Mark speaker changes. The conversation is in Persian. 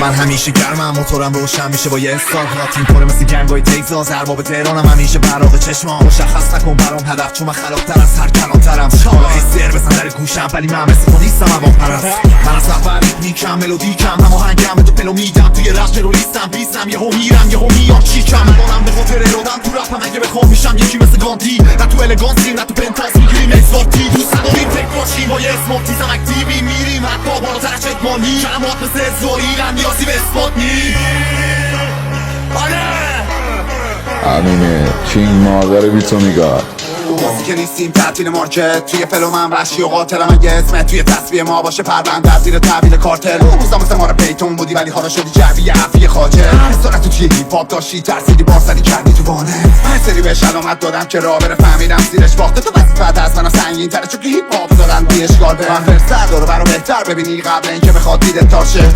Speaker 1: من همیشه گرمم، موتورم روشن میشه با یه استارت. تیم پره مثل گنگای تگزاس، ارباب تهرانم همیشه براق چشمام. مشخص نکن برام هدف، چون من خلاق‌تر از هر کلان‌ترم. حالا سر بزن در گوشم، ولی من مثل تو نیستم هوام پرست. من از اول ریتمیکم، ملودیکم، هماهنگم، به تو پلو میدم. توی رشت رو لیستم بیستم، یهو میرم یهو میام چیکم. بارم به خاطر ارادم تو رپم، اگه بخوام میشم یکی مثل گاندی. نه تو الگانسی نه تو پنتاس، میگیریم اکسواتی. دوست نداریم فکر باشیم با یه اسم تیزم اکتیوی میریم حتی بالاتر از چتمانی. کلمات مثل زوریرم نیازی به اثبات نی.
Speaker 2: همینه کینگ مادر بیتو میگاد.
Speaker 3: بازی که نیستیم تعطیل مارکت، توی فلو من وحشی و قاتلم. اگه اسمت توی تصویه ما باشه پرونده در زیر تحویل کارتل. روزا مثل ما رو پیتون بودی ولی حالا شدی جوی عفی خاطر. استارت تو توی هیپ هاپ داشتی، ترسیدی بارسری کردی تو وانه. هر سری بهش علامت دادم که راه بره، فهمیدم زیرش باخته. تو وظیفت از منو سنگین تره، چون که هیپ هاپ دارن بی اشکال به من فرستر دارو برا بهتر ببینی قبل اینکه بخواد دیدت تاشه.